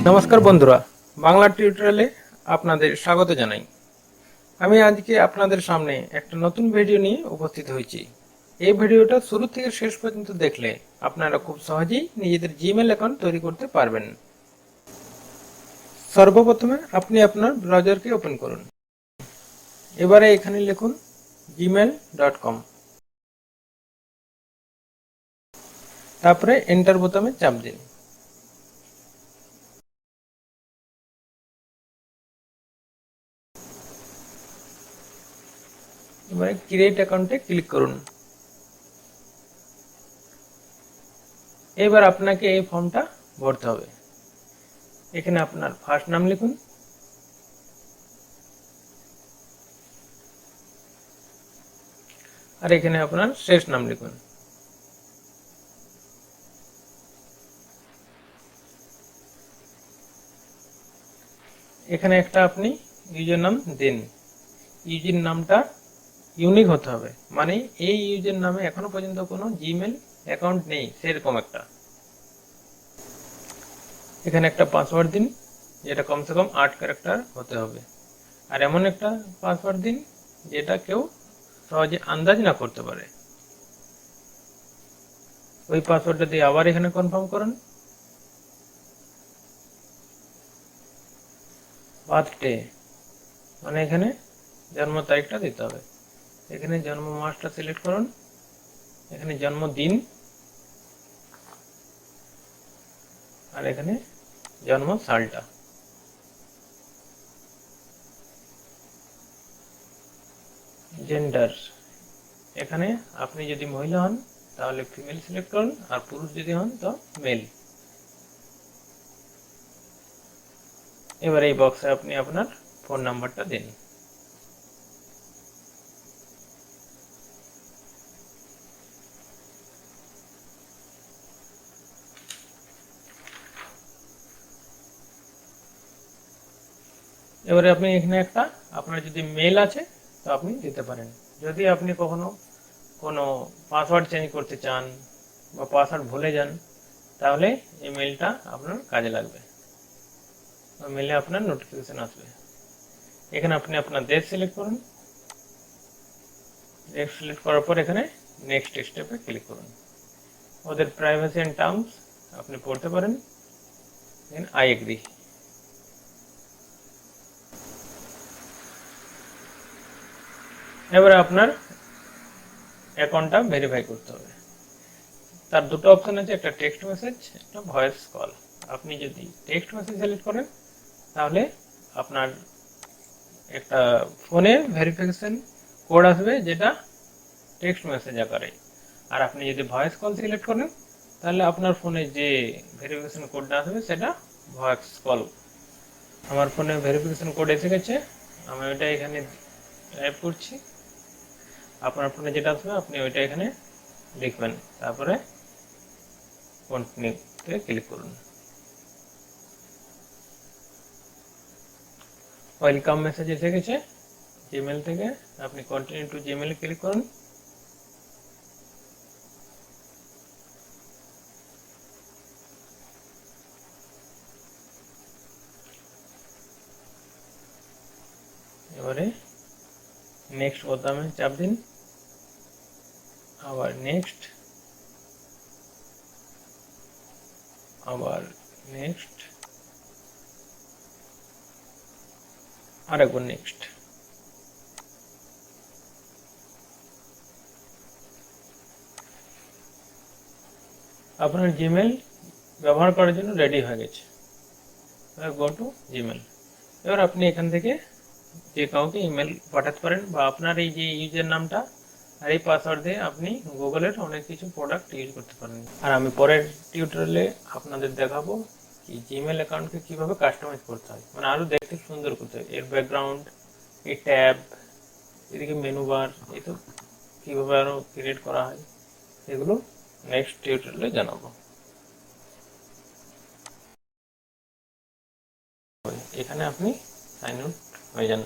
নমস্কার বন্ধুরা, বাংলা টিউটোরিয়ালে আপনাদের স্বাগত জানাই। আমি আজকে আপনাদের সামনে একটা নতুন ভিডিও নিয়ে উপস্থিত হয়েছি। এই ভিডিওটা শুরু থেকে শেষ পর্যন্ত দেখলে আপনারা খুব সহজেই নিজেদের জিমেল অ্যাকাউন্ট তৈরি করতে পারবেন। সর্বপ্রথমে আপনি আপনার ব্রাউজারকে ওপেন করুন। এবারে এখানে লিখুন gmail.com, তারপরে এন্টার বোতামে চাপ দিন। এবারে ক্রিয়েট অ্যাকাউন্টে ক্লিক করুন। এবার আপনাকে এই ফর্মটা ভরতে হবে। এখানে আপনার ফার্স্ট নাম লিখুন, আর এখানে আপনার শেষ নাম লিখুন। এখানে একটা আপনি ইউজার নাম দিন। ইউজার নামটা ইউনিক হতে হবে, মানে এই ইউজার নামে এখনো পর্যন্ত কোনো জিমেল অ্যাকাউন্ট নেই সেরকম একটা। এখানে একটা পাসওয়ার্ড দিন, যেটা কমসে কম 8 ক্যারেক্টার হতে হবে। আর এমন একটা পাসওয়ার্ড দিন যেটা কেউ সহজে আন্দাজ না করতে পারে। ওই পাসওয়ার্ডটা দিয়ে আবার এখানে কনফার্ম করুন। বার্থডে মানে এখানে জন্ম তারিখটা দিতে হবে। এখানে জন্ম মাসটা সিলেক্ট করুন, এখানে জন্মদিন, আর এখানে জন্ম সালটা। জেন্ডার, এখানে আপনি যদি মহিলা হন তাহলে ফিমেল সিলেক্ট করুন, আর পুরুষ যদি হন তো মেল। এবার এই বক্সে আপনি আপনার ফোন নাম্বারটা দিন। এবারে আপনি এখানে একটা, আপনার যদি মেল আছে তো আপনি দিতে পারেন। যদি আপনি কখনো কোনো পাসওয়ার্ড চেঞ্জ করতে চান বা পাসওয়ার্ড ভুলে যান তাহলে এই মেলটা আপনার কাজে লাগবে, মেলে আপনার নোটিফিকেশন আসবে। এখানে আপনি আপনার দেশ সিলেক্ট করুন। দেশ সিলেক্ট করার পর এখানে নেক্সট স্টেপে ক্লিক করুন। ওদের প্রাইভেসি এন্ড টার্মস আপনি পড়তে পারেন, দেন আই এগ্রি। এবারে আপনার অ্যাকাউন্টটা ভেরিফাই করতে হবে। তার দুটো অপশন আছে, একটা টেক্সট মেসেজ, একটা ভয়েস কল। আপনি যদি টেক্সট মেসেজ সিলেক্ট করেন তাহলে আপনার একটা ফোনে ভেরিফিকেশন কোড আসবে যেটা টেক্সট মেসেজ আকারে। আর আপনি যদি ভয়েস কল সিলেক্ট করেন তাহলে আপনার ফোনে যে ভেরিফিকেশন কোডটা আসবে সেটা ভয়েস কল। আমার ফোনে ভেরিফিকেশন কোড এসে গেছে, আমি ওইটা এখানে টাইপ করছি। আপনার ফোনে যেটা আসবে আপনি ওইটা এখানে লিখবেন, তারপরে কন্টিনিউতে ক্লিক করুন। ওয়েলকাম মেসেজ এসে গেছে জিমেল থেকে, আপনি কন্টিনিউ টু জিমেলে ক্লিক করুন। এবারে নেক্সট বোতামে চাপ দিন, আবার নেক্সট, আবার নেক্সট, আরেকবার নেক্সট। আপনার জিমেল ব্যবহার করার জন্য রেডি হয়ে গেছে। Go to Gmail. এবার আপনি এখান থেকে যে কাউকে ইমেল পাঠাতে পারেন, বা আপনার এই যে ইউজার নামটা আর এই পাসওয়ার্ড দিয়ে আপনি গুগলের অনেক কিছু প্রোডাক্ট ইউজ করতে পারেন। আর আমি পরের টিউটোরিয়ালে আপনাদের দেখাবো কি জিমেল অ্যাকাউন্টকে কিভাবে কাস্টমাইজ করতে হয়, মানে আরো দেখতে সুন্দর করতে হয়। এর ব্যাকগ্রাউন্ড, এই ট্যাব, এদিকে মেনু বার, এই তো কিভাবে আরো ক্রিয়েট করা হয় এগুলো নেক্সট টিউটোরিয়ালে জানাবো। এখানে আপনি সাইন আউট হয়ে যান।